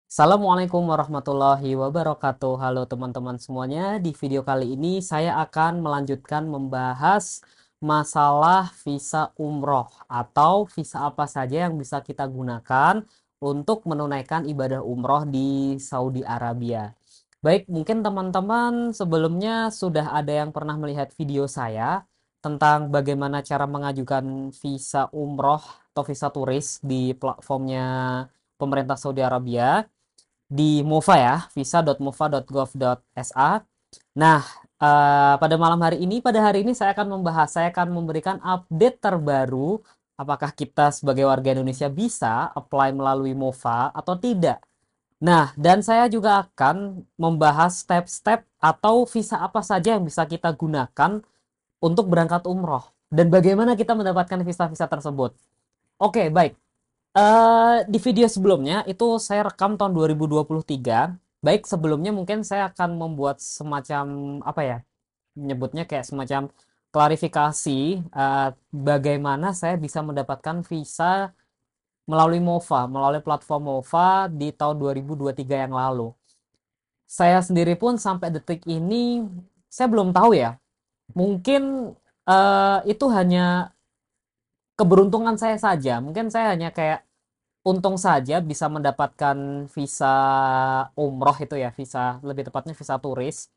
Assalamualaikum warahmatullahi wabarakatuh. Halo teman-teman semuanya. Di video kali ini saya akan melanjutkan membahas masalah visa umroh atau visa apa saja yang bisa kita gunakan untuk menunaikan ibadah umroh di Saudi Arabia. Baik, mungkin teman-teman sebelumnya sudah ada yang pernah melihat video saya tentang bagaimana cara mengajukan visa umroh atau visa turis di platformnya pemerintah Saudi Arabia di MOFA ya, visa.mofa.gov.sa. Nah, pada hari ini saya akan memberikan update terbaru apakah kita sebagai warga Indonesia bisa apply melalui MOFA atau tidak. Nah, dan saya juga akan membahas step-step atau visa apa saja yang bisa kita gunakan untuk berangkat umroh dan bagaimana kita mendapatkan visa-visa tersebut. Oke, baik. Di video sebelumnya itu saya rekam tahun 2023. Baik, sebelumnya mungkin saya akan membuat semacam apa ya? Menyebutnya kayak semacam klarifikasi bagaimana saya bisa mendapatkan visa melalui MOFA, melalui platform MOFA di tahun 2023 yang lalu. Saya sendiri pun sampai detik ini saya belum tahu ya. Mungkin itu hanya keberuntungan saya saja. Mungkin saya hanya kayak untung saja bisa mendapatkan visa umroh itu ya, visa lebih tepatnya visa turis.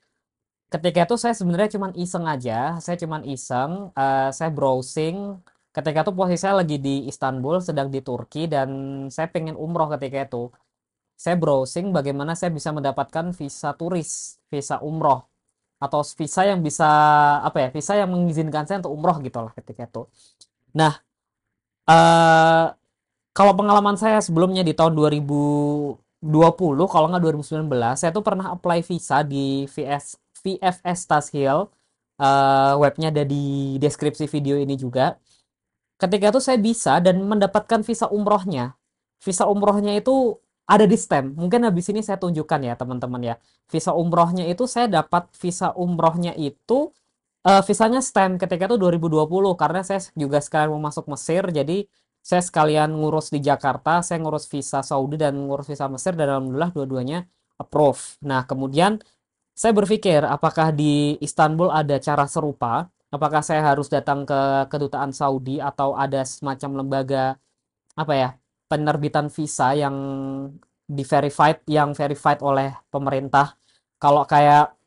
Ketika itu saya sebenarnya cuman iseng aja, saya cuman iseng, saya browsing. Ketika itu posisi saya lagi di Istanbul, sedang di Turki dan saya pengen umroh ketika itu. Saya browsing bagaimana saya bisa mendapatkan visa turis, visa umroh atau visa yang bisa apa ya, visa yang mengizinkan saya untuk umroh gitu lah ketika itu. Nah, eh kalau pengalaman saya sebelumnya di tahun 2020, kalau nggak 2019, saya tuh pernah apply visa di VFS Tashil. Webnya ada di deskripsi video ini juga. Ketika itu saya bisa dan mendapatkan visa umrohnya. Visa umrohnya itu ada di stem. Mungkin habis ini saya tunjukkan ya teman-teman ya. Visa umrohnya itu saya dapat visa umrohnya itu visanya STEM ketika itu 2020 karena saya juga sekarang mau masuk Mesir, jadi saya sekalian ngurus di Jakarta, saya ngurus visa Saudi dan ngurus visa Mesir dan alhamdulillah dua-duanya approve. Nah, kemudian saya berpikir apakah di Istanbul ada cara serupa? Apakah saya harus datang ke kedutaan Saudi atau ada semacam lembaga apa ya, penerbitan visa yang verified oleh pemerintah? Kalau kayak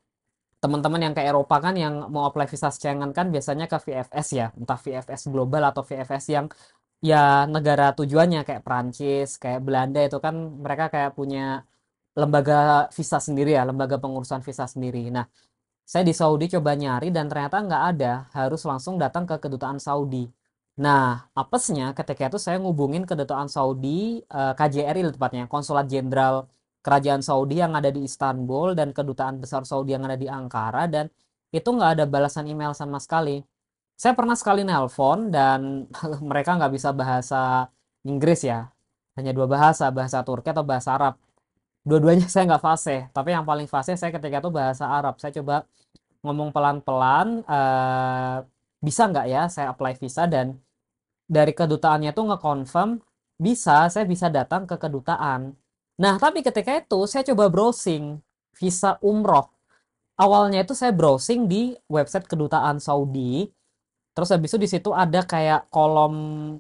teman-teman yang ke Eropa kan yang mau apply visa Schengen kan biasanya ke VFS ya, entah VFS global atau VFS yang ya negara tujuannya kayak Prancis, kayak Belanda itu kan mereka kayak punya lembaga visa sendiri ya, lembaga pengurusan visa sendiri. Nah, saya di Saudi coba nyari dan ternyata nggak ada, harus langsung datang ke kedutaan Saudi. Nah, apesnya ketika itu saya ngubungin kedutaan Saudi, KJRI tepatnya, Konsulat Jenderal Kerajaan Saudi yang ada di Istanbul dan kedutaan besar Saudi yang ada di Ankara dan itu nggak ada balasan email sama sekali. Saya pernah sekali nelpon dan mereka nggak bisa bahasa Inggris ya, hanya dua bahasa, bahasa Turki atau bahasa Arab. Dua-duanya saya nggak fasih, tapi yang paling fasih saya ketika itu bahasa Arab. Saya coba ngomong pelan-pelan, bisa nggak ya saya apply visa dan dari kedutaannya tuh nge-confirm bisa, saya bisa datang ke kedutaan. Nah, tapi ketika itu saya coba browsing visa umroh. Awalnya itu saya browsing di website kedutaan Saudi. Terus habis itu di situ ada kayak kolom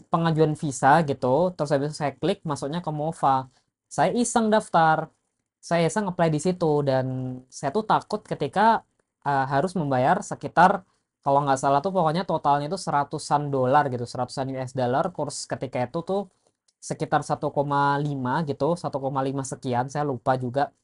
pengajuan visa gitu. Terus habis itu saya klik masuknya ke MOFA. Saya iseng daftar. Saya iseng apply di situ dan saya tuh takut ketika harus membayar sekitar kalau nggak salah tuh pokoknya totalnya itu seratusan dolar gitu, seratusan US dollar. Kurs ketika itu tuh sekitar 1,5 gitu, 1,5 sekian. Saya lupa juga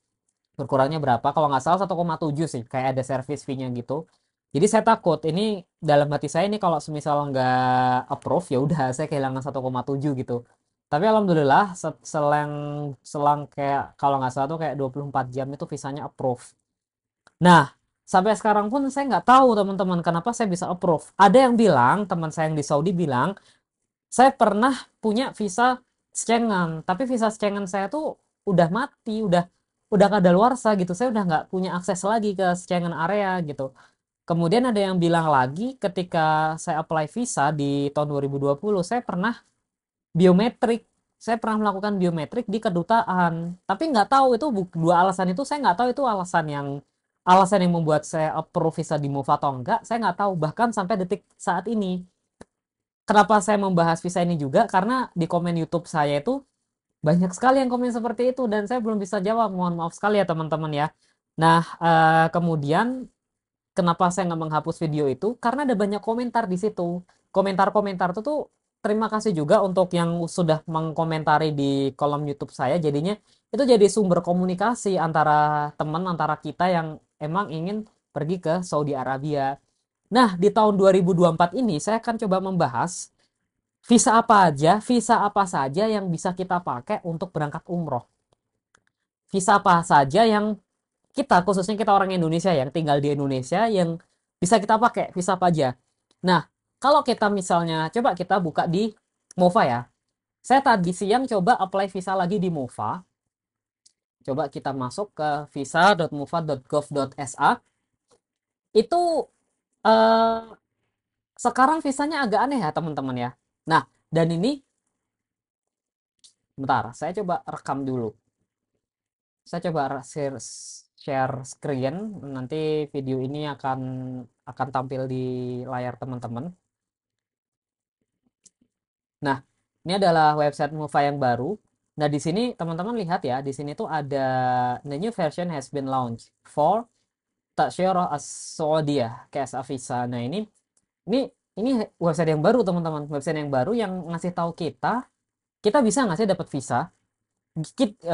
berkurangnya berapa. Kalau nggak salah 1,7 sih, kayak ada service fee-nya gitu. Jadi saya takut ini dalam hati saya ini kalau semisal nggak approve ya udah saya kehilangan 1,7 gitu. Tapi alhamdulillah selang selang kayak kalau nggak salah tuh kayak 24 jam itu visanya approve. Nah, sampai sekarang pun saya nggak tahu teman-teman kenapa saya bisa approve. Ada yang bilang, teman saya yang di Saudi bilang, saya pernah punya visa Schengen, tapi visa Schengen saya tuh udah mati, udah kadaluarsa gitu. Saya udah nggak punya akses lagi ke Schengen area gitu. Kemudian ada yang bilang lagi ketika saya apply visa di tahun 2020, saya pernah biometrik. saya pernah melakukan biometrik di kedutaan. Tapi nggak tahu itu dua alasan itu saya nggak tahu itu alasan yang membuat saya approve visa di MOVA atau enggak. Saya nggak tahu bahkan sampai detik saat ini. Kenapa saya membahas visa ini juga? Karena di komen YouTube saya itu banyak sekali yang komen seperti itu dan saya belum bisa jawab. Mohon maaf sekali ya teman-teman ya. Nah, kemudian kenapa saya nggak menghapus video itu? Karena ada banyak komentar di situ. Komentar-komentar itu tuh terima kasih juga untuk yang sudah mengkomentari di kolom YouTube saya. Jadinya itu jadi sumber komunikasi antara teman, antara kita yang emang ingin pergi ke Saudi Arabia. Nah, di tahun 2024 ini saya akan coba membahas visa apa saja yang bisa kita pakai untuk berangkat umroh. Visa apa saja yang kita, khususnya kita orang Indonesia yang tinggal di Indonesia, yang bisa kita pakai visa apa aja. Nah, kalau kita misalnya, coba kita buka di MOVA ya. Saya tadi siang coba apply visa lagi di MOVA. Coba kita masuk ke visa.mova.gov.sa. Itu eh, sekarang visanya agak aneh ya teman-teman ya. Nah, dan ini, bentar, saya coba rekam dulu. Saya coba share screen, nanti video ini akan tampil di layar teman-teman. Nah, ini adalah website Mufa yang baru. Nah, di sini teman-teman lihat ya, di sini tuh ada the new version has been launched for Tashiro As-Saudia KSA Visa. Nah, ini ini website yang baru teman-teman, website yang baru yang ngasih tahu kita bisa nggak sih dapat visa.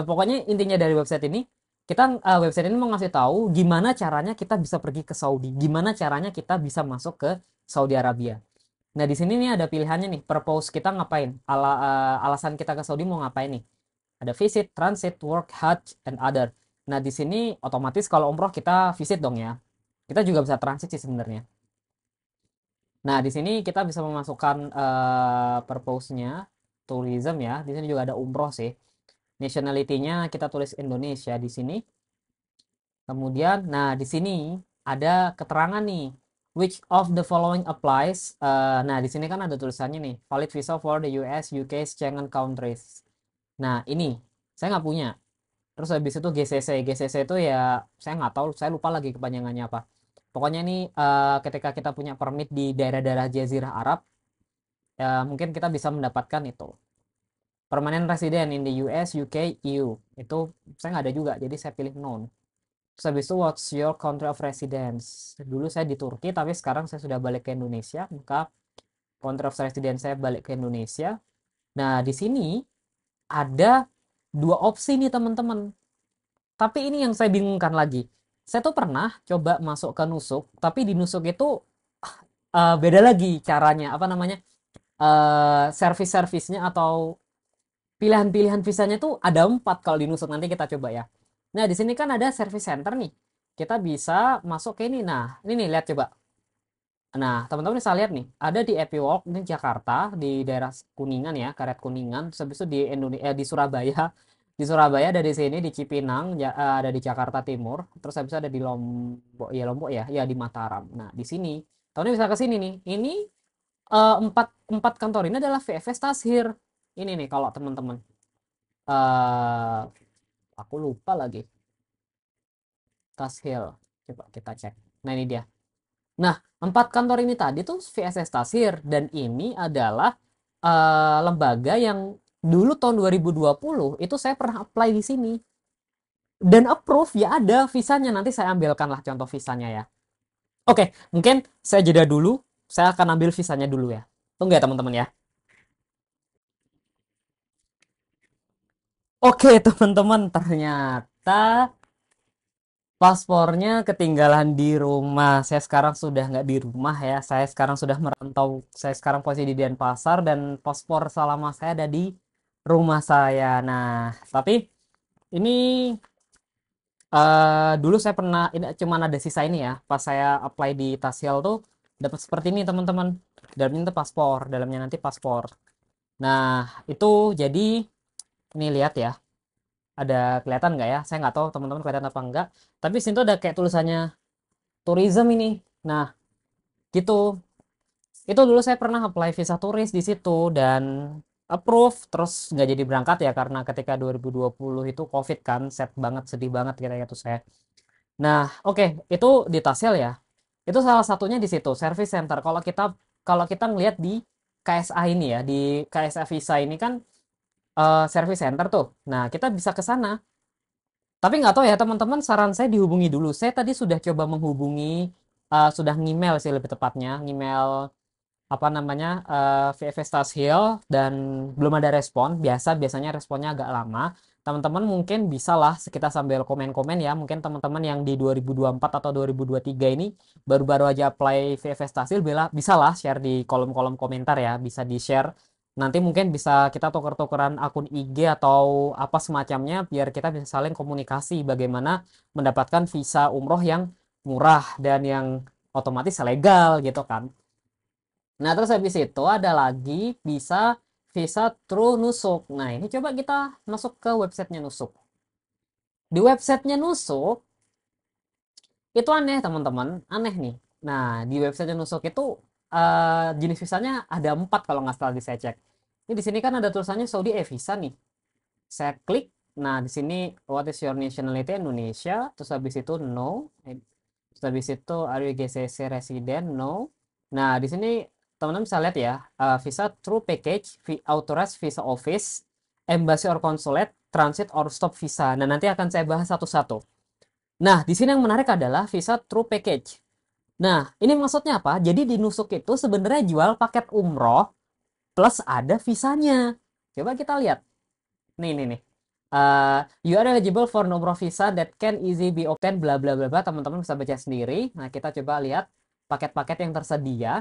Pokoknya intinya dari website ini, website ini mau ngasih tahu gimana caranya kita bisa pergi ke Saudi, gimana caranya kita bisa masuk ke Saudi Arabia. Nah, di sini nih ada pilihannya nih, purpose kita ngapain, alasan kita ke Saudi mau ngapain nih. Ada visit, transit, work, hajj, and other. Nah, di sini otomatis kalau umroh kita visit dong ya. Kita juga bisa transit sih sebenarnya. Nah, di sini kita bisa memasukkan purpose-nya, tourism ya. Di sini juga ada umroh sih. Nationality-nya kita tulis Indonesia di sini. Kemudian, nah di sini ada keterangan nih, which of the following applies. Nah di sini kan ada tulisannya nih, valid visa for the US, UK, Schengen countries. Nah ini saya nggak punya. Terus habis itu GCC, GCC itu ya saya nggak tahu, saya lupa lagi kepanjangannya apa. Pokoknya nih ketika kita punya permit di daerah-daerah Jazirah Arab, ya mungkin kita bisa mendapatkan itu. Permanent resident in the US, UK, EU. Itu saya nggak ada juga, jadi saya pilih non. Terus habis itu what's your country of residence? Dulu saya di Turki, tapi sekarang saya sudah balik ke Indonesia, maka country of residence saya balik ke Indonesia. Nah, di sini ada dua opsi nih teman-teman. Tapi ini yang saya bingungkan lagi. Saya tuh pernah coba masuk ke Nusuk, tapi di Nusuk itu beda lagi caranya. Apa namanya? Service-servisnya atau pilihan-pilihan visanya tuh ada 4 kalau di Nusuk, nanti kita coba ya. Nah, di sini kan ada service center nih. Kita bisa masuk ke ini. Nah, ini nih lihat coba. Nah, teman-teman bisa lihat nih, ada di Epiwalk ini Jakarta di daerah Kuningan ya, Karet Kuningan. Terus habis itu di Indonesia, di Surabaya. Di Surabaya ada di sini di Cipinang, ada di Jakarta Timur. Terus habis itu ada di Lombok ya, ya di Mataram. Nah, di sini teman-teman bisa ke sini nih. Ini empat empat kantor ini adalah VFS Tashir. Ini nih kalau teman-teman. eh aku lupa lagi. Tashil. Coba kita cek. Nah, ini dia. Nah, 4 kantor ini tadi tuh VSS Tasir dan ini adalah lembaga yang dulu tahun 2020 itu saya pernah apply di sini dan approve ya, ada visanya. Nanti saya ambilkan lah contoh visanya ya. Oke, mungkin saya jeda dulu. Saya akan ambil visanya dulu ya. Tunggu ya teman-teman ya. Oke teman-teman, ternyata paspornya ketinggalan di rumah. Saya sekarang sudah nggak di rumah ya. Saya sekarang sudah merantau. Saya sekarang posisi di Denpasar dan paspor selama saya ada di rumah saya. Nah, tapi ini dulu saya pernah, ini cuman ada sisa ini ya. Pas saya apply di Tasiel tuh dapat seperti ini teman-teman. Dalamnya itu paspor, dalamnya nanti paspor. Nah, itu jadi ini lihat ya. Ada kelihatan nggak ya? Saya nggak tahu teman-teman kelihatan apa enggak. Tapi sini tuh ada kayak tulisannya tourism ini. Nah, gitu. Itu dulu saya pernah apply visa turis di situ dan approve, terus nggak jadi berangkat ya karena ketika 2020 itu COVID kan, sad banget, sedih banget ketika itu saya. Nah, oke, itu di Tasel ya. Itu salah satunya di situ, service center. Kalau kita ngelihat di KSA ini ya, di KSA Visa ini kan service center tuh. Nah, kita bisa ke sana. Tapi nggak tahu ya teman-teman, saran saya dihubungi dulu. Saya tadi sudah coba menghubungi, sudah ngemail sih lebih tepatnya, ngemail apa namanya, VFS Hill, dan belum ada respon. Biasanya responnya agak lama. Teman-teman mungkin bisa lah kita sambil komen-komen ya. Mungkin teman-teman yang di 2024 atau 2023 ini baru-baru aja apply VFS Hill, bisa lah share di kolom-kolom komentar ya. Bisa di-share. Nanti mungkin bisa kita tuker-tukeran akun IG atau apa semacamnya biar kita bisa saling komunikasi bagaimana mendapatkan visa umroh yang murah dan yang otomatis legal gitu kan. Nah, terus habis itu ada lagi bisa visa True Nusuk. Nah, ini coba kita masuk ke websitenya Nusuk. Di websitenya Nusuk, itu aneh teman-teman, aneh nih. Nah, di websitenya Nusuk itu jenis visanya ada 4 kalau nggak salah saya cek. Ini di sini kan ada tulisannya Saudi e-visa nih. Saya klik, nah di sini what is your nationality, Indonesia, terus habis itu no. Terus habis itu are you GCC resident? No. Nah, di sini teman-teman bisa lihat ya, visa through package, authorized visa office, embassy or consulate, transit or stop visa. Nah, nanti akan saya bahas satu-satu. Nah, di sini yang menarik adalah visa through package. Nah, ini maksudnya apa? Jadi di Nusuk itu sebenarnya jual paket umroh plus ada visanya. Coba kita lihat. Nih. You are eligible for number of visa that can easily be obtained bla bla bla bla. Teman-teman bisa baca sendiri. Nah, kita coba lihat paket-paket yang tersedia.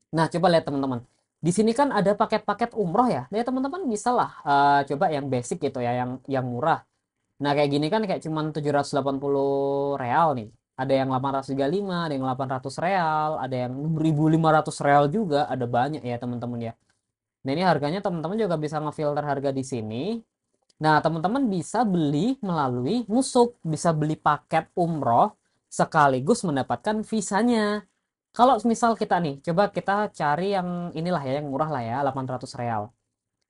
Nah, coba lihat teman-teman. Di sini kan ada paket-paket umroh ya. Nah, teman-teman bisa lah coba yang basic gitu ya, yang murah. Nah, kayak gini kan kayak cuman 780 real nih. Ada yang 835, ada yang 800 real, ada yang 6.500 real juga, ada banyak ya teman-teman ya. Nah, ini harganya teman-teman juga bisa ngefilter harga di sini. Nah, teman-teman bisa beli melalui Nusuk, bisa beli paket umroh sekaligus mendapatkan visanya. Kalau misal kita nih, coba kita cari yang inilah ya, yang murah lah ya, 800 real.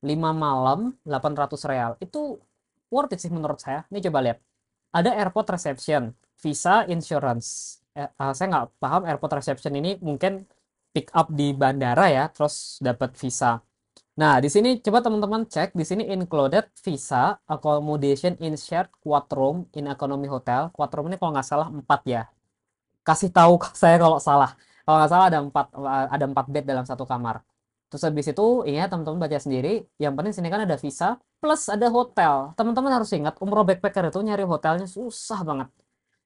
5 malam, 800 real. Itu worth it sih menurut saya. Ini coba lihat. Ada airport reception, visa, insurance. Saya nggak paham airport reception ini, mungkin pick up di bandara ya, terus dapat visa. Nah, di sini coba teman-teman cek, di sini included visa, accommodation in shared quad room in economy hotel. Quad room ini kalau nggak salah 4 ya. Kasih tahu ke saya kalau salah. Kalau nggak salah ada 4 bed dalam satu kamar. Terus habis itu, ingat teman-teman baca sendiri, yang penting sini kan ada visa plus ada hotel. Teman-teman harus ingat, umroh backpacker itu nyari hotelnya susah banget.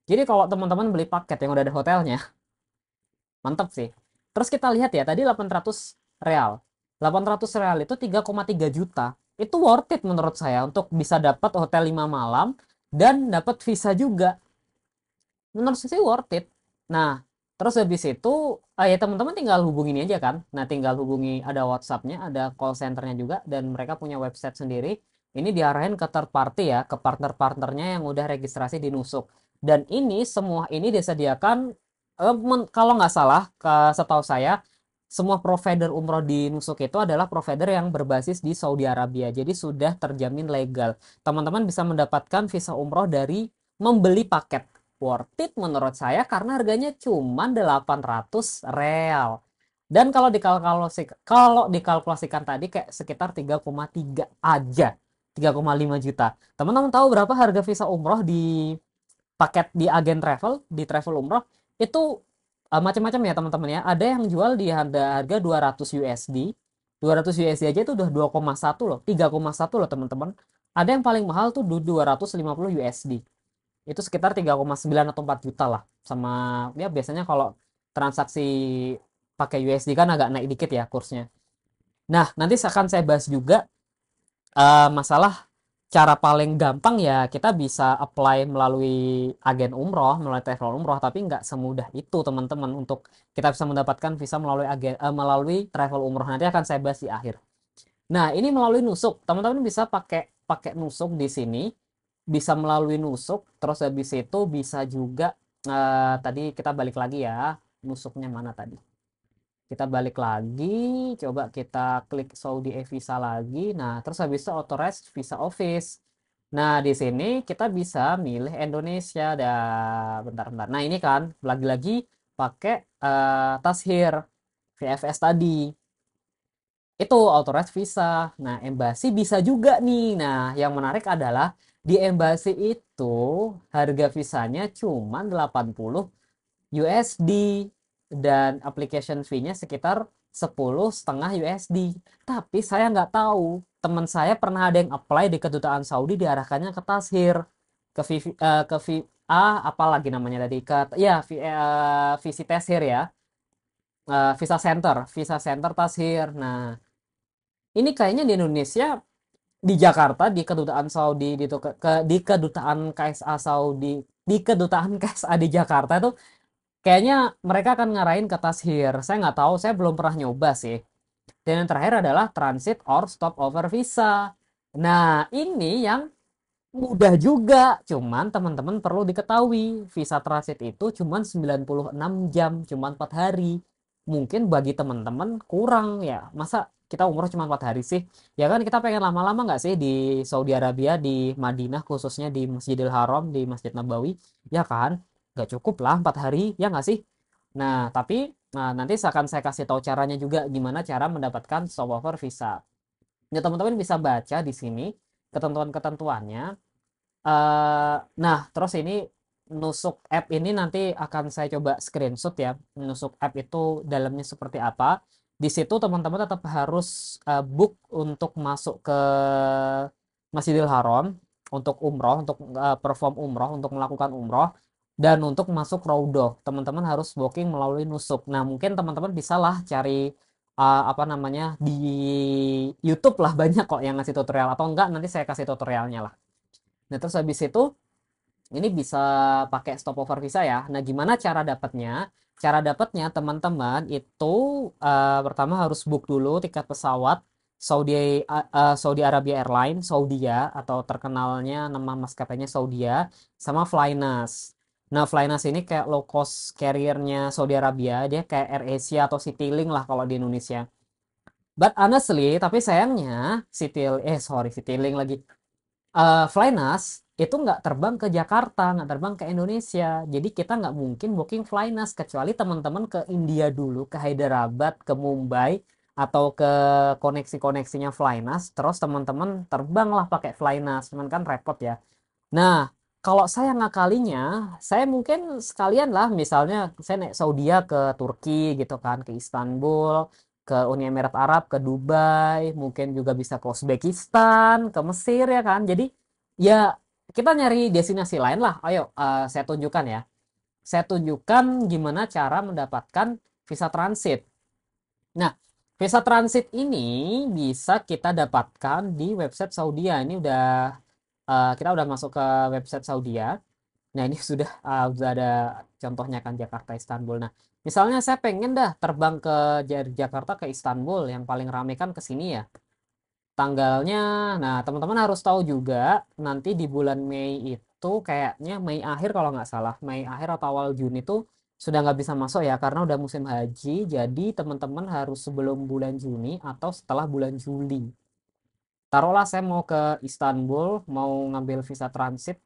Jadi kalau teman-teman beli paket yang udah ada hotelnya, mantap sih. Terus kita lihat ya, tadi 800 real. 800 real itu 3,3 juta. Itu worth it menurut saya untuk bisa dapat hotel 5 malam dan dapat visa juga. Menurut saya sih worth it. Nah, terus habis itu, ya teman-teman tinggal hubungin aja kan. Nah, tinggal hubungi, ada WhatsApp-nya, ada call center-nya juga, dan mereka punya website sendiri. Ini diarahin ke third party ya, ke partner-partnernya yang udah registrasi di Nusuk. Dan ini, semua ini disediakan, kalau nggak salah, setahu saya, semua provider umroh di Nusuk itu adalah provider yang berbasis di Saudi Arabia. Jadi sudah terjamin legal. Teman-teman bisa mendapatkan visa umroh dari membeli paket. Worth it menurut saya karena harganya cuma 800 real. Dan kalau dikalkulasikan tadi kayak sekitar 3,3 aja. 3,5 juta. Teman-teman tahu berapa harga visa umroh di paket di agen travel, di travel umroh? Itu macam-macam ya teman-teman ya. Ada yang jual di harga 200 USD. 200 USD aja itu udah 2,1 loh, 3,1 loh teman-teman. Ada yang paling mahal tuh 250 USD. Itu sekitar 3,9 atau 4 juta lah. Sama ya biasanya kalau transaksi pakai USD kan agak naik dikit ya kursnya. Nah, nanti akan saya bahas juga masalah cara paling gampang ya kita bisa apply melalui agen umroh, melalui travel umroh, tapi nggak semudah itu teman-teman untuk kita bisa mendapatkan visa melalui travel umroh. Nanti akan saya bahas di akhir. Nah, ini melalui Nusuk. Teman-teman bisa pakai pakai Nusuk di sini, bisa melalui Nusuk, terus habis itu bisa juga tadi kita balik lagi ya, Nusuknya mana tadi? Kita balik lagi, coba kita klik Saudi e-Visa lagi. Nah, terus habis itu authorize visa office. Nah, di sini kita bisa milih Indonesia. Dah, bentar-bentar. Nah, ini kan lagi-lagi pakai Tashir VFS tadi. Itu authorized visa. Nah, embassy bisa juga nih. Nah, yang menarik adalah di embassy itu harga visanya cuma 80 USD dan application fee-nya sekitar 10,5 USD. Tapi saya nggak tahu, teman saya pernah ada yang apply di kedutaan Saudi diarahkannya ke Tashir, ke ke apa lagi namanya tadi, ke ya visi Tashir ya. Visa Center Tashir. Nah, ini kayaknya di Indonesia, di Jakarta, di kedutaan Saudi di kedutaan KSA Saudi, di kedutaan KSA di Jakarta itu kayaknya mereka akan ngarahin ke Tashir. Saya nggak tahu, saya belum pernah nyoba sih. Dan yang terakhir adalah transit or stopover visa. Nah, ini yang mudah juga. Cuman teman-teman perlu diketahui, visa transit itu cuman 96 jam, cuman 4 hari. Mungkin bagi teman-teman kurang ya. Masa kita umroh cuma 4 hari sih? Ya kan kita pengen lama-lama nggak sih di Saudi Arabia, di Madinah khususnya di Masjidil Haram, di Masjid Nabawi? Ya kan? Nggak cukup lah 4 hari, ya nggak sih? Nah, tapi nanti akan saya kasih tahu caranya juga gimana cara mendapatkan stopover visa. Ya teman-teman bisa baca di sini ketentuan-ketentuannya. Nah, terus ini nusuk app ini nanti akan saya coba screenshot ya. Nusuk app itu dalamnya seperti apa. Di situ teman-teman tetap harus book untuk masuk ke Masjidil Haram, untuk umroh, untuk perform umroh, untuk melakukan umroh, dan untuk masuk Raudhah. Teman-teman harus booking melalui nusuk. Nah, mungkin teman-teman bisa lah cari apa namanya di YouTube lah, banyak kok yang ngasih tutorial, atau enggak nanti saya kasih tutorialnya lah. Nah, terus habis itu ini bisa pakai stopover visa ya. Nah, gimana cara dapatnya? Cara dapatnya teman-teman itu pertama harus book dulu tiket pesawat Saudi Arabia Airlines, Saudia, atau terkenalnya nama maskapainya Saudia, sama Flynas. Nah, Flynas ini kayak low cost carrier-nya Saudi Arabia, dia kayak AirAsia atau Citylink lah kalau di Indonesia. But honestly, tapi sayangnya Citylink lagi. Flynas itu nggak terbang ke Jakarta, nggak terbang ke Indonesia. Jadi kita nggak mungkin booking Flynas kecuali teman-teman ke India dulu, ke Hyderabad, ke Mumbai, atau ke koneksi-koneksinya Flynas. Terus teman-teman terbang lah pakai Flynas, cuman kan repot ya. Nah, kalau saya ngakalinya, saya mungkin sekalian lah, misalnya saya naik Saudia ke Turki gitu kan, ke Istanbul, ke Uni Emirat Arab, ke Dubai, mungkin juga bisa ke Uzbekistan, ke Mesir ya kan. Jadi ya kita nyari destinasi lain lah. Ayo, saya tunjukkan ya. Saya tunjukkan gimana cara mendapatkan visa transit. Nah, visa transit ini bisa kita dapatkan di website Saudia. Ini kita udah masuk ke website Saudia. Nah, ini sudah ada contohnya kan, Jakarta Istanbul. Nah, misalnya saya pengen dah terbang dari Jakarta ke Istanbul, yang paling rame kan ke sini ya. Tanggalnya, nah teman-teman harus tahu juga nanti di bulan Mei itu kayaknya Mei akhir kalau nggak salah, Mei akhir atau awal Juni itu sudah nggak bisa masuk ya karena udah musim haji. Jadi teman-teman harus sebelum bulan Juni atau setelah bulan Juli. Taruhlah saya mau ke Istanbul, mau ngambil visa transit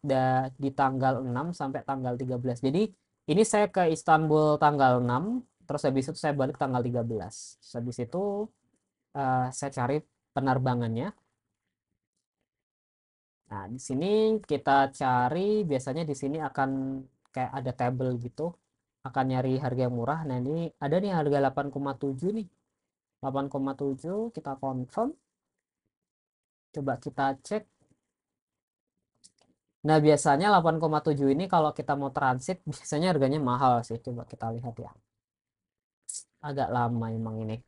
di tanggal 6 sampai tanggal 13. Jadi ini saya ke Istanbul tanggal 6, terus habis itu saya balik tanggal 13. Terus habis itu saya cari penerbangannya. Nah, di sini kita cari, biasanya di sini akan kayak ada tabel gitu, akan nyari harga yang murah. Nah, ini ada nih harga 8,7 nih. 8,7 kita confirm, coba kita cek. Nah, biasanya 8,7 ini kalau kita mau transit biasanya harganya mahal sih. Coba kita lihat ya. Agak lama emang ini.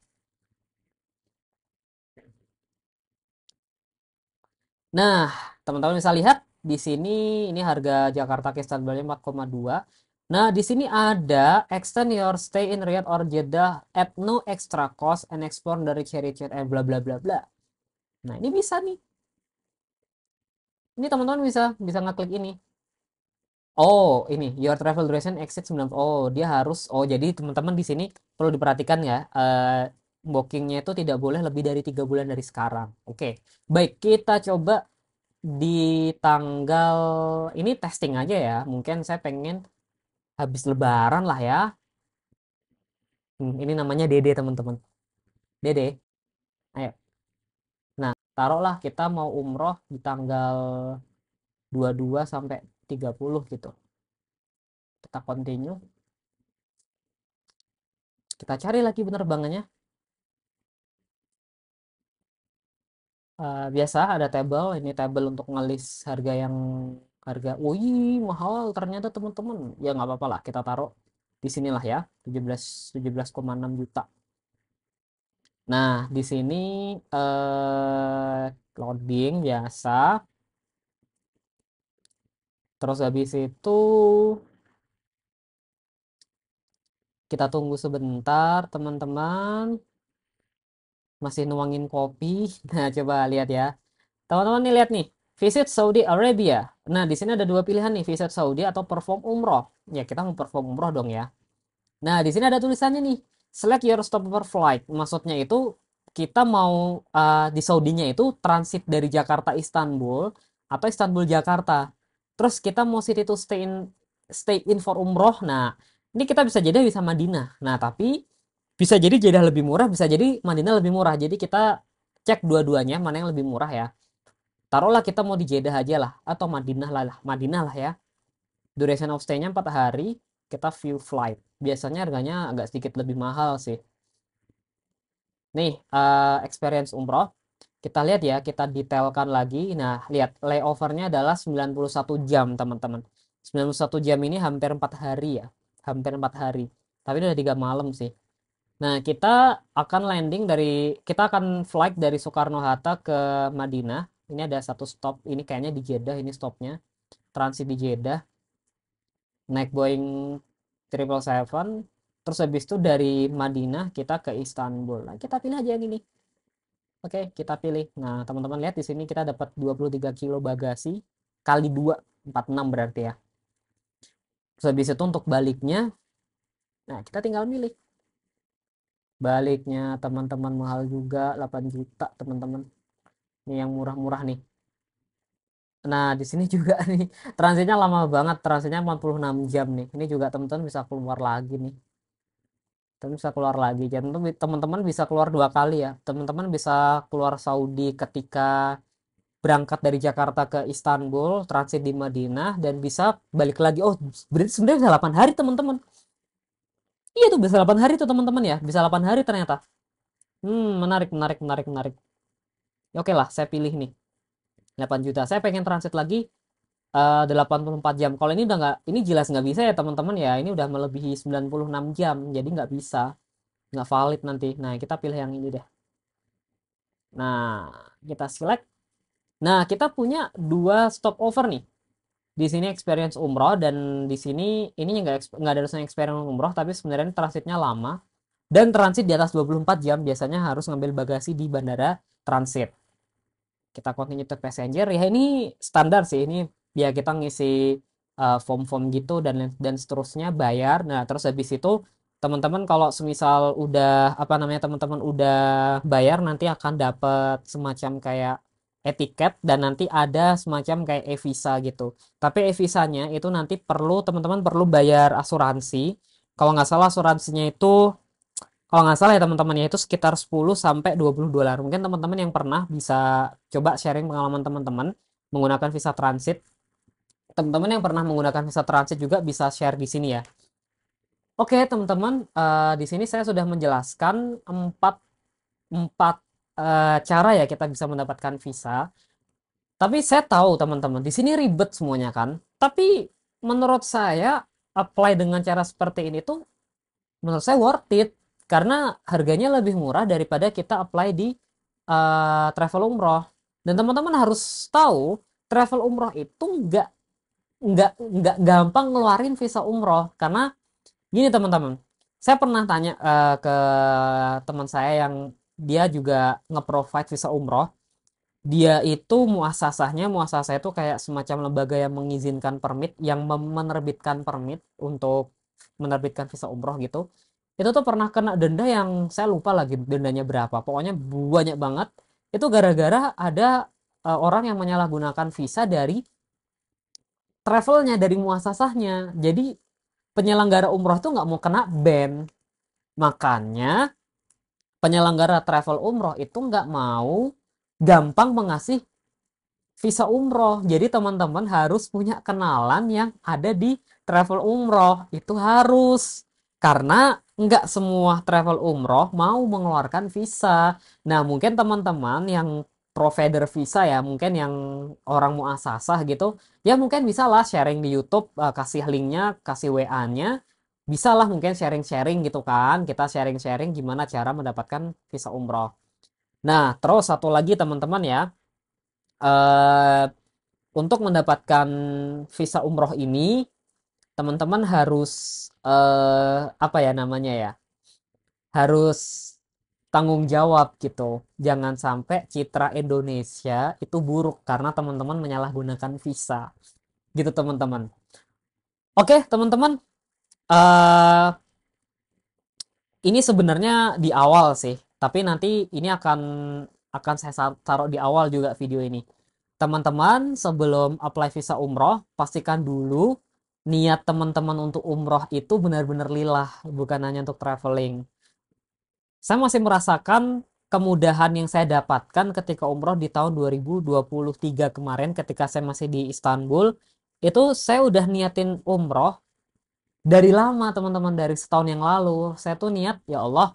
Nah, teman-teman bisa lihat di sini ini harga Jakarta ke Istanbulnya 4,2. Nah, di sini ada extend your stay in Riyadh or Jeddah at no extra cost and explore dari Cherry and bla bla bla bla. Nah, ini bisa nih. Ini teman-teman bisa ngeklik ini. Oh, ini your travel duration exceed 9. Oh, dia harus. Oh, jadi teman-teman di sini perlu diperhatikan ya. Bookingnya itu tidak boleh lebih dari 3 bulan dari sekarang. Oke, baik kita coba di tanggal ini testing aja ya. Mungkin saya pengen habis Lebaran lah ya. Ini namanya Dede teman-teman. Dede, ayo. Nah, taruhlah kita mau umroh di tanggal 22 sampai 30 gitu. Kita continue. Kita cari lagi penerbangannya. Biasa ada tabel, ini tabel untuk ngelis harga yang harga, wih mahal ternyata teman-teman. Ya nggak apa-apa lah, kita taruh di sinilah ya, 17,6 juta. Nah, di sini loading biasa, terus habis itu kita tunggu sebentar teman-teman, masih nuangin kopi. Nah, coba lihat ya. Teman-teman nih lihat nih, visit Saudi Arabia. Nah, di sini ada dua pilihan nih, visit Saudi atau perform umroh. Ya, kita mau perform umroh dong ya. Nah, di sini ada tulisannya nih, select your stopover flight. Maksudnya itu kita mau di Saudinya itu transit dari Jakarta Istanbul atau Istanbul Jakarta. Terus kita mau city to stay in for umroh. Nah, ini kita bisa jadi bisa Madinah. Nah, tapi bisa jadi Jeddah lebih murah, bisa jadi Madinah lebih murah. Jadi kita cek dua-duanya mana yang lebih murah ya. Taruhlah kita mau di Jeddah aja lah atau Madinah lah ya. Duration of stay-nya 4 hari, kita view flight. Biasanya harganya agak sedikit lebih mahal sih. Nih, experience umroh. Kita lihat ya, kita detailkan lagi. Nah, lihat layovernya adalah 91 jam, teman-teman. 91 jam ini hampir 4 hari ya. Hampir 4 hari. Tapi ini udah 3 malam sih. Nah, kita akan flight dari Soekarno-Hatta ke Madinah. Ini ada satu stop, ini kayaknya di Jeddah, ini stopnya. Transit di Jeddah. Naik Boeing 777, terus habis itu dari Madinah kita ke Istanbul. Nah, kita pilih aja yang ini. Oke, kita pilih. Nah, teman-teman lihat di sini kita dapat 23 kilo bagasi kali 2, 46 berarti ya. Terus habis itu untuk baliknya, nah kita tinggal milih. Baliknya teman-teman mahal juga, 8 juta teman-teman. Ini yang murah-murah nih. Nah, di sini juga nih transitnya lama banget, transitnya 46 jam nih. Ini juga teman-teman bisa keluar lagi nih. Tapi bisa keluar lagi. Jadi teman-teman bisa keluar 2 kali ya. Teman-teman bisa keluar Saudi ketika berangkat dari Jakarta ke Istanbul, transit di Madinah, dan bisa balik lagi. Oh, berarti sebenarnya bisa 8 hari teman-teman. Iya tuh bisa 8 hari tuh teman-teman ya. Bisa 8 hari ternyata. Menarik, menarik, menarik, menarik. Ya, oke lah, saya pilih nih. 8 juta. Saya pengen transit lagi 84 jam. Kalau ini udah nggak, ini jelas nggak bisa ya teman-teman ya. Ini udah melebihi 96 jam. Jadi nggak bisa. Nggak valid nanti. Nah, kita pilih yang ini deh. Nah, kita select. Nah, kita punya dua stopover nih. Di sini experience umroh dan di sini ini nggak ada tulisan experience umroh tapi sebenarnya transitnya lama dan transit di atas 24 jam biasanya harus ngambil bagasi di bandara transit. Kita continue to passenger ya ini standar sih ini ya kita ngisi form-form gitu dan seterusnya bayar. Nah, terus habis itu teman-teman kalau semisal udah apa namanya teman-teman udah bayar nanti akan dapat semacam kayak etiket dan nanti ada semacam kayak e-visa gitu. Tapi e-visanya itu nanti teman-teman perlu bayar asuransi. Kalau nggak salah asuransinya itu kalau nggak salah ya teman-teman ya itu sekitar 10 sampai 20 dolar. Mungkin teman-teman yang pernah bisa coba sharing pengalaman teman-teman menggunakan visa transit. Teman-teman yang pernah menggunakan visa transit juga bisa share di sini ya. Oke, teman-teman, di sini saya sudah menjelaskan empat empat cara ya kita bisa mendapatkan visa. Tapi saya tahu teman-teman di sini ribet semuanya kan. Tapi menurut saya apply dengan cara seperti ini tuh menurut saya worth it karena harganya lebih murah daripada kita apply di travel umroh. Dan teman-teman harus tahu travel umroh itu nggak gampang ngeluarin visa umroh karena gini teman-teman. Saya pernah tanya ke teman saya yang dia juga nge-provide visa umroh. Dia itu muasasah itu kayak semacam lembaga yang mengizinkan permit, yang menerbitkan permit untuk menerbitkan visa umroh gitu. Itu tuh pernah kena denda yang saya lupa lagi dendanya berapa. Pokoknya banyak banget. Itu gara-gara ada orang yang menyalahgunakan visa dari travelnya, dari muasasahnya. Jadi penyelenggara umroh tuh nggak mau kena ban. Makanya penyelenggara travel umroh itu nggak mau gampang mengasih visa umroh. Jadi teman-teman harus punya kenalan yang ada di travel umroh. Itu harus. Karena nggak semua travel umroh mau mengeluarkan visa. Nah, mungkin teman-teman yang provider visa ya, mungkin yang orang muasasah gitu, ya mungkin bisa lah sharing di YouTube, kasih linknya, kasih WA-nya. Bisa lah mungkin sharing-sharing gitu kan. Kita sharing-sharing gimana cara mendapatkan visa umroh. Nah, terus satu lagi teman-teman ya, eh untuk mendapatkan visa umroh ini, teman-teman harus apa ya namanya ya? Harus tanggung jawab gitu. Jangan sampai citra Indonesia itu buruk karena teman-teman menyalahgunakan visa. Gitu teman-teman. Oke, teman-teman, eh ini sebenarnya di awal sih, tapi nanti ini akan saya taruh di awal juga video ini. Teman-teman, sebelum apply visa umroh, pastikan dulu niat teman-teman untuk umroh itu benar-benar lillah, bukan hanya untuk traveling. Saya masih merasakan kemudahan yang saya dapatkan ketika umroh di tahun 2023 kemarin ketika saya masih di Istanbul. Itu saya udah niatin umroh dari lama teman-teman, dari setahun yang lalu. Saya tuh niat, ya Allah,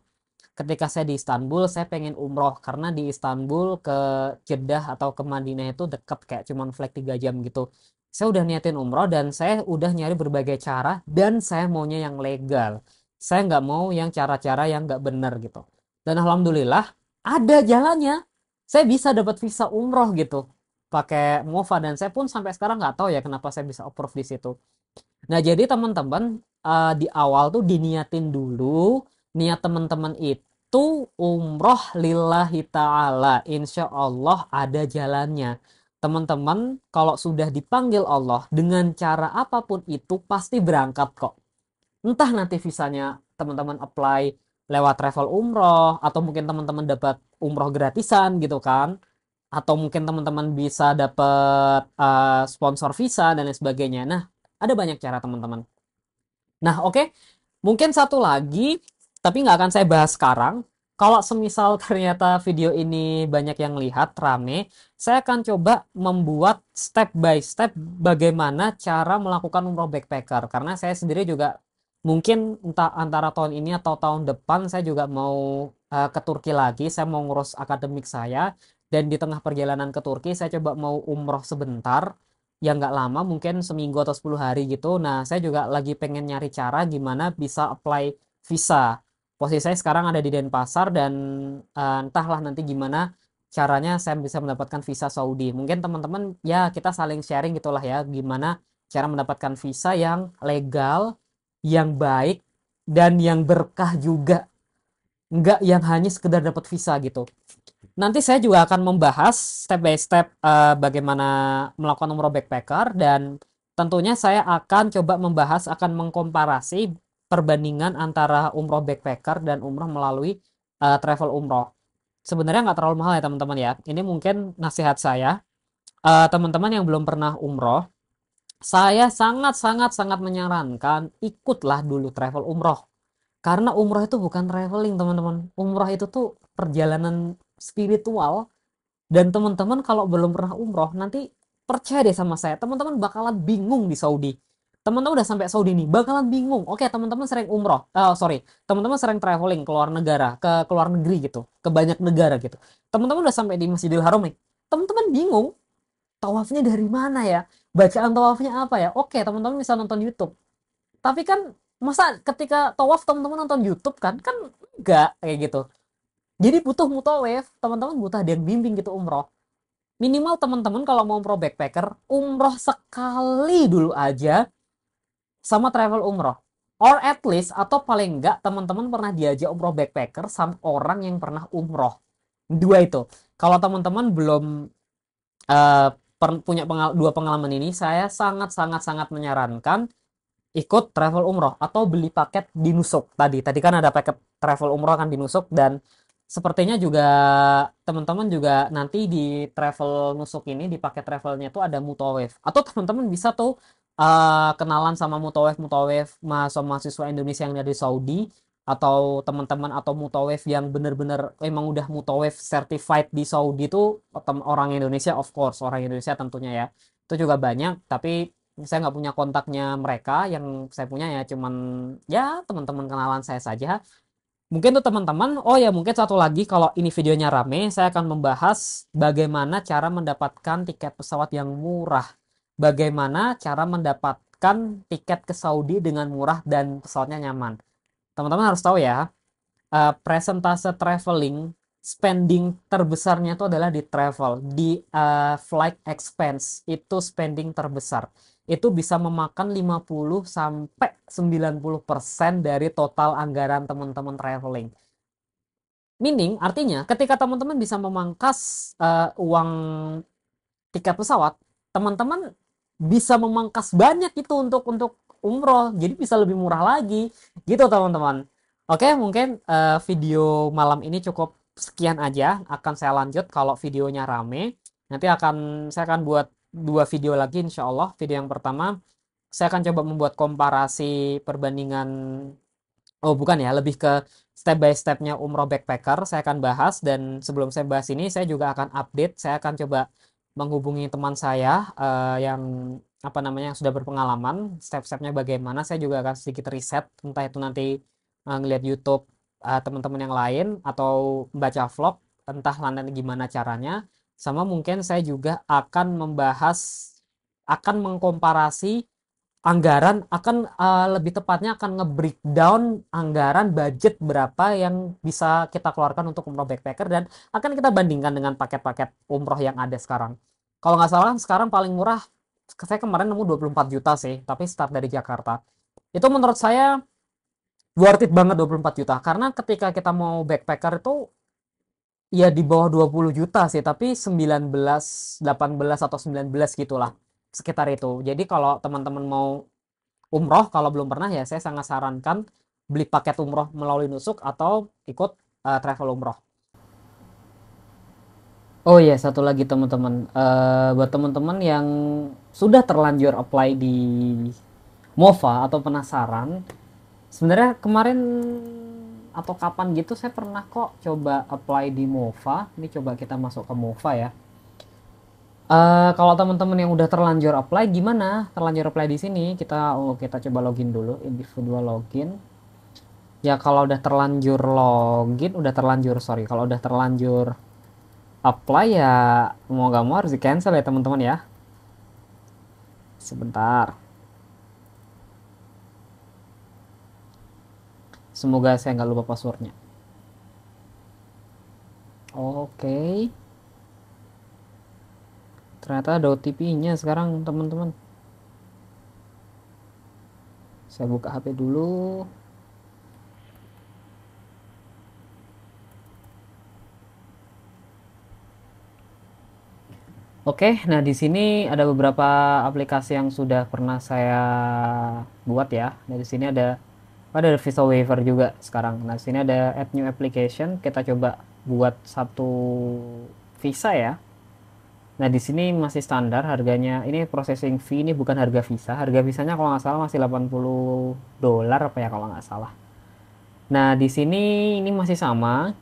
ketika saya di Istanbul, saya pengen umroh karena di Istanbul ke Jeddah atau ke Madinah itu deket, kayak cuman flight 3 jam gitu. Saya udah niatin umroh dan saya udah nyari berbagai cara dan saya maunya yang legal. Saya nggak mau yang cara-cara yang nggak bener gitu. Dan alhamdulillah ada jalannya. Saya bisa dapat visa umroh gitu pakai MOFA, dan saya pun sampai sekarang nggak tahu ya kenapa saya bisa approve di situ. Nah, jadi teman-teman, di awal tuh diniatin dulu, niat teman-teman itu umroh lillahi ta'ala. Insya Allah ada jalannya. Teman-teman, kalau sudah dipanggil Allah dengan cara apapun itu pasti berangkat kok. Entah nanti visanya teman-teman apply lewat travel umroh, atau mungkin teman-teman dapat umroh gratisan gitu kan. Atau mungkin teman-teman bisa dapat sponsor visa dan lain sebagainya. Nah, ada banyak cara teman-teman. Nah, oke. Mungkin satu lagi, tapi nggak akan saya bahas sekarang. Kalau semisal ternyata video ini banyak yang lihat, rame, saya akan coba membuat step by step bagaimana cara melakukan umroh backpacker. Karena saya sendiri juga mungkin entah antara tahun ini atau tahun depan saya juga mau ke Turki lagi. Saya mau ngurus akademik saya. Dan di tengah perjalanan ke Turki, saya coba mau umroh sebentar yang nggak lama, mungkin seminggu atau 10 hari gitu. Nah, saya juga lagi pengen nyari cara gimana bisa apply visa. Posisi saya sekarang ada di Denpasar dan entahlah nanti gimana caranya saya bisa mendapatkan visa Saudi. Mungkin teman-teman ya kita saling sharing gitulah ya, gimana cara mendapatkan visa yang legal, yang baik, dan yang berkah juga. Nggak yang hanya sekedar dapat visa gitu. Nanti saya juga akan membahas step by step bagaimana melakukan umroh backpacker, dan tentunya saya akan coba membahas, akan mengkomparasi perbandingan antara umroh backpacker dan umroh melalui travel umroh. Sebenarnya nggak terlalu mahal ya teman-teman ya. Ini mungkin nasihat saya. Teman-teman yang belum pernah umroh, saya sangat sangat sangat menyarankan ikutlah dulu travel umroh. Karena umroh itu bukan traveling teman-teman. Umroh itu tuh perjalanan spiritual. Dan teman-teman kalau belum pernah umroh, nanti percaya deh sama saya, teman-teman bakalan bingung di Saudi. Teman-teman udah sampai Saudi nih, bakalan bingung. Oke, teman-teman sering umroh, sorry, teman-teman sering traveling ke luar negara, ke luar negeri gitu, ke banyak negara gitu. Teman-teman udah sampai di Masjidil Haram nih, teman-teman bingung, tawafnya dari mana ya? Bacaan tawafnya apa ya? Oke, teman-teman bisa nonton YouTube. Tapi kan masa ketika tawaf teman-teman nonton YouTube kan? Kan enggak kayak gitu. Jadi butuh mutawif, teman-teman butuh ada yang bimbing gitu umroh. Minimal teman-teman kalau mau umroh backpacker, umroh sekali dulu aja sama travel umroh. Or at least, atau paling enggak teman-teman pernah diajak umroh backpacker sama orang yang pernah umroh. Dua itu. Kalau teman-teman belum eh, punya dua pengalaman ini, saya sangat sangat sangat menyarankan ikut travel umroh atau beli paket di Nusuk tadi. Tadi kan ada paket travel umroh kan di Nusuk, dan sepertinya juga teman-teman juga nanti di travel Nusuk ini di paket travelnya tuh ada Mutawef. Atau teman-teman bisa tuh kenalan sama Mutawef mahasiswa Indonesia yang ada di Saudi, atau teman-teman atau Mutawef yang bener-bener emang udah Mutawef certified di Saudi tuh orang Indonesia, of course orang Indonesia tentunya ya. Itu juga banyak, tapi saya nggak punya kontaknya mereka. Yang saya punya ya cuman ya teman-teman kenalan saya saja. Mungkin tuh teman-teman, oh ya mungkin satu lagi, kalau ini videonya rame, saya akan membahas bagaimana cara mendapatkan tiket pesawat yang murah. Bagaimana cara mendapatkan tiket ke Saudi dengan murah dan pesawatnya nyaman. Teman-teman harus tahu ya, presentase traveling, spending terbesarnya itu adalah di travel, di flight expense itu spending terbesar. Itu bisa memakan 50 sampai 90% dari total anggaran teman-teman traveling. Meaning, artinya ketika teman-teman bisa memangkas uang tiket pesawat, teman-teman bisa memangkas banyak itu untuk umroh, jadi bisa lebih murah lagi, gitu teman-teman. Oke, mungkin video malam ini cukup sekian aja. Akan saya lanjut kalau videonya rame. Nanti saya akan buat dua video lagi, insya Allah. Video yang pertama, saya akan coba membuat komparasi perbandingan. Oh, bukan ya, lebih ke step by stepnya umroh backpacker saya akan bahas. Dan sebelum saya bahas ini, saya juga akan update. Saya akan coba menghubungi teman saya yang apa namanya yang sudah berpengalaman, step-stepnya bagaimana. Saya juga akan sedikit riset, entah itu nanti ngeliat YouTube teman-teman yang lain atau baca vlog, entah nanti gimana caranya. Sama mungkin saya juga akan membahas, akan mengkomparasi anggaran, akan lebih tepatnya akan nge-breakdown anggaran budget berapa yang bisa kita keluarkan untuk umroh backpacker, dan akan kita bandingkan dengan paket-paket umroh yang ada sekarang. Kalau nggak salah sekarang paling murah, saya kemarin nemu 24 juta sih, tapi start dari Jakarta. Itu menurut saya worth it banget 24 juta, karena ketika kita mau backpacker itu ya di bawah 20 juta sih, tapi 19, 18 atau 19 gitulah, sekitar itu. Jadi kalau teman-teman mau umroh, kalau belum pernah ya saya sangat sarankan beli paket umroh melalui Nusuk atau ikut travel umroh. Oh iya, satu lagi teman-teman. Buat teman-teman yang sudah terlanjur apply di Mova atau penasaran, sebenarnya kemarin atau kapan gitu saya pernah kok coba apply di Mova. Ini coba kita masuk ke Mova ya. Kalau teman-teman yang udah terlanjur apply, gimana? Terlanjur apply di sini, kita coba login dulu, individual login. Ya kalau udah terlanjur login, udah terlanjur, sorry, kalau udah terlanjur apply ya mau gak mau harus di cancel ya teman-teman ya. Sebentar. Semoga saya nggak lupa passwordnya. Oke. Ternyata ada OTP-nya sekarang teman-teman. Saya buka HP dulu. Oke, nah di sini ada beberapa aplikasi yang sudah pernah saya buat ya. Nah di sini ada visa waiver juga sekarang. Nah di sini ada add new application. Kita coba buat satu visa ya. Nah di sini masih standar harganya. Ini processing fee, ini bukan harga visa. Harga visanya kalau nggak salah masih $80 apa ya kalau nggak salah. Nah di sini ini masih sama.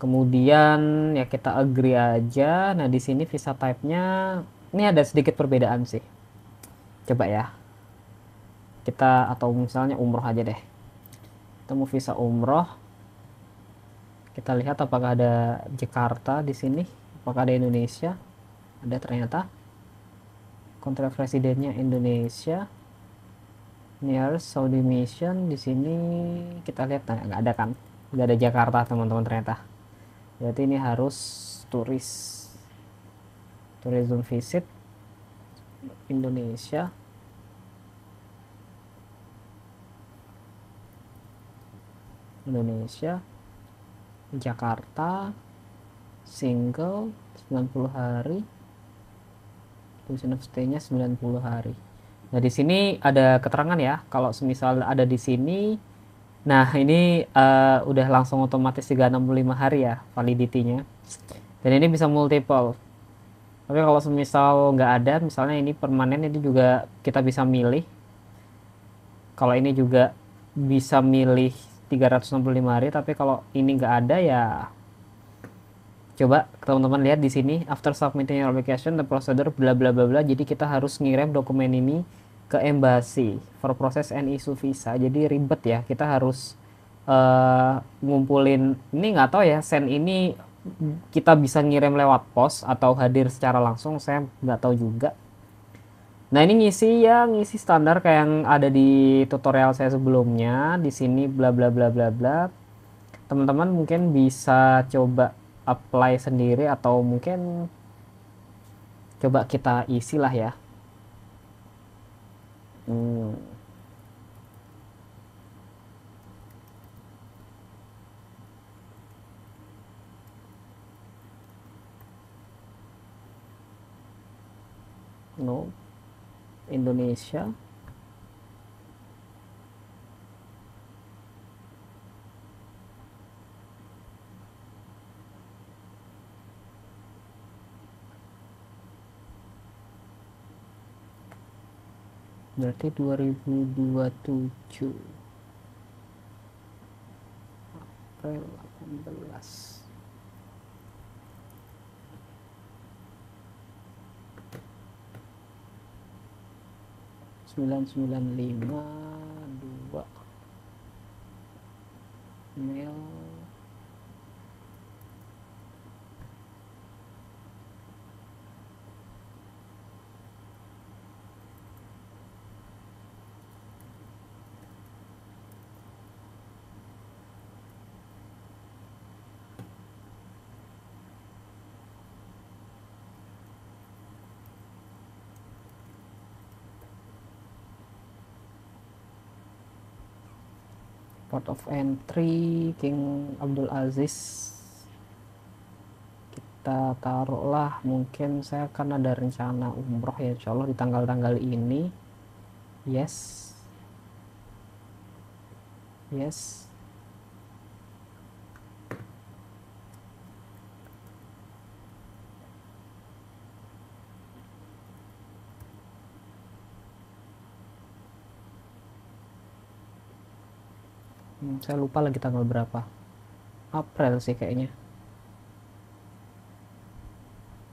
Kemudian ya kita agree aja. Nah, di sini visa type-nya ini ada sedikit perbedaan sih. Coba ya. Kita atau misalnya umroh aja deh. Kita mau visa umroh. Kita lihat apakah ada Jakarta di sini, apakah ada Indonesia. Ada ternyata. Kontrak residennya Indonesia. Nearest Saudi Mission di sini kita lihat, nah, nggak ada kan? Nggak ada Jakarta teman-teman ternyata. Berarti ini harus tourism visit Indonesia. Indonesia Jakarta, single 90 hari, duration of stay-nya 90 hari. Nah, di sini ada keterangan ya, kalau semisal ada di sini, nah ini udah langsung otomatis 365 hari ya validity-nya. Dan ini bisa multiple. Tapi kalau semisal nggak ada, misalnya ini permanen, ini juga kita bisa milih. Kalau ini juga bisa milih 365 hari, tapi kalau ini nggak ada ya coba teman-teman lihat di sini, after submitting your application the procedure bla bla bla bla. Jadi kita harus ngirim dokumen ini ke embassy for process and issue visa. Jadi ribet ya, kita harus ngumpulin ini, nggak tahu ya send ini kita bisa ngirim lewat pos atau hadir secara langsung, saya nggak tahu juga. Nah, ini ngisi ya, ngisi standar kayak yang ada di tutorial saya sebelumnya. Di sini bla bla bla bla bla. Teman-teman mungkin bisa coba apply sendiri atau mungkin coba kita isi lah ya. Hmm, no, Indonesia. Berarti 2027. April 18. 995 2 mail. Port of entry King Abdul Aziz, kita taruhlah mungkin saya akan ada rencana umroh ya, insya Allah di tanggal-tanggal ini. Yes, yes. Saya lupa lagi tanggal berapa. April sih kayaknya.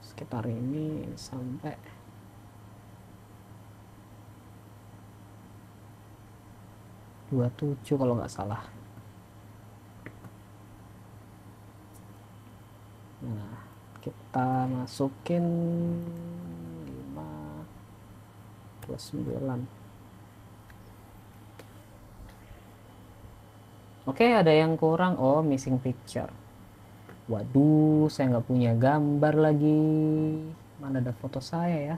Sekitar ini sampai 27 kalau nggak salah. Nah, kita masukin 5 29. Oke, ada yang kurang. Oh, missing picture. Waduh, saya nggak punya gambar lagi. Mana ada foto saya ya?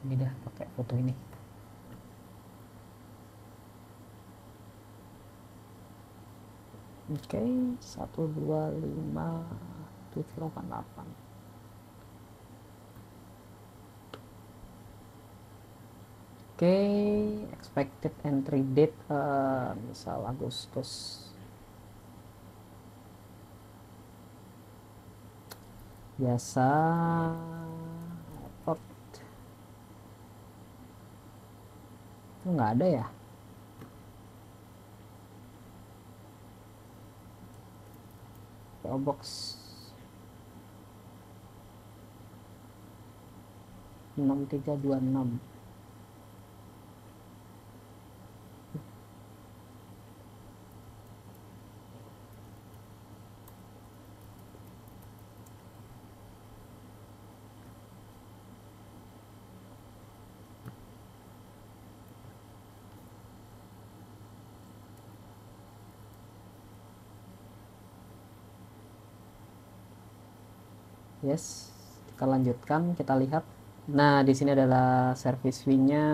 Ini dah pakai foto ini. Oke, 125788. Oke, expected entry date misal Agustus. Biasa airport itu nggak ada ya. PO Box 6326. Yes. kita lanjutkan, kita lihat. Nah, di sini adalah service fee-nya.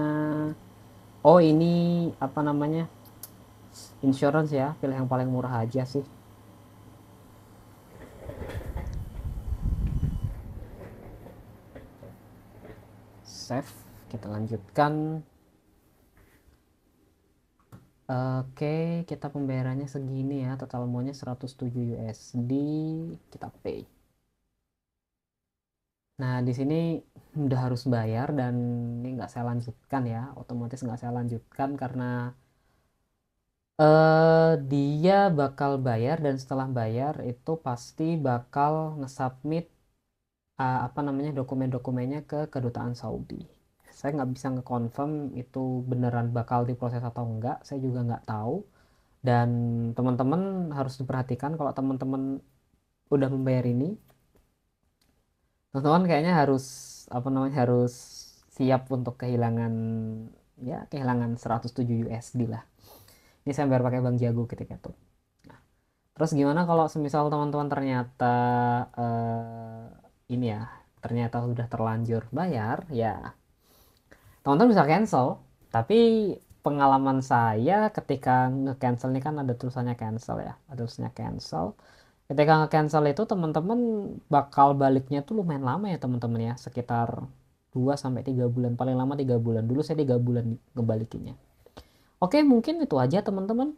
Oh, ini apa namanya? Insurance ya, pilih yang paling murah aja sih. Save, kita lanjutkan. Oke, kita pembayarannya segini ya, total maunya 107 USD, kita pay. Nah, di sini udah harus bayar dan ini nggak saya lanjutkan ya, otomatis nggak saya lanjutkan karena dia bakal bayar dan setelah bayar itu pasti bakal nge-submit apa namanya dokumen-dokumennya ke kedutaan Saudi. Saya nggak bisa nge-confirm itu beneran bakal diproses atau enggak, saya juga nggak tahu. Dan teman-teman harus diperhatikan kalau teman-teman udah membayar ini, teman-teman kayaknya harus apa namanya harus siap untuk kehilangan ya kehilangan 107 USD lah. Ini saya bayar pakai Bank Jago ketika itu. Nah, terus gimana kalau semisal teman-teman ternyata ini ya ternyata sudah terlanjur bayar ya teman-teman bisa cancel. Tapi pengalaman saya ketika nge-cancel ini kan ada tulisannya cancel ya, ada tulisannya cancel. Ketika nge-cancel itu teman-teman bakal baliknya tuh lumayan lama ya teman-teman ya, sekitar 2 sampai 3 bulan, paling lama 3 bulan. Dulu saya 3 bulan ngebalikinnya. Oke, mungkin itu aja teman-teman.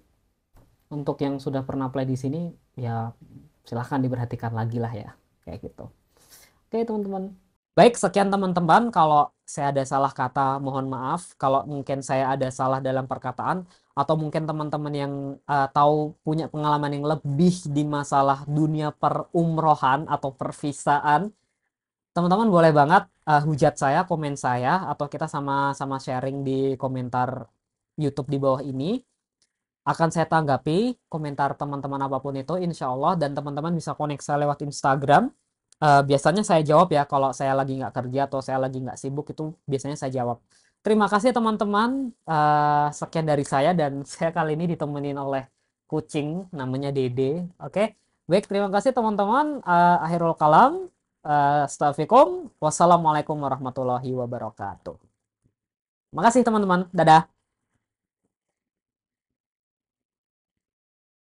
Untuk yang sudah pernah play di sini ya silahkan diperhatikan lagi lah ya, kayak gitu. Oke teman-teman. Baik, sekian teman-teman. Kalau saya ada salah kata, mohon maaf. Kalau mungkin saya ada salah dalam perkataan, atau mungkin teman-teman yang tahu punya pengalaman yang lebih di masalah dunia perumrohan atau pervisaan, teman-teman boleh banget hujat saya, komen saya, atau kita sama-sama sharing di komentar YouTube di bawah ini. Akan saya tanggapi komentar teman-teman apapun itu, insya Allah. Dan teman-teman bisa connect saya lewat Instagram. Biasanya saya jawab ya kalau saya lagi nggak kerja atau saya lagi nggak sibuk itu biasanya saya jawab. Terima kasih teman-teman. Sekian dari saya dan saya kali ini ditemenin oleh kucing namanya Dede. Oke, baik terima kasih teman-teman. Akhirul kalam. Astagfirullahaladzim. Wassalamualaikum warahmatullahi wabarakatuh. Makasih teman-teman. Dadah.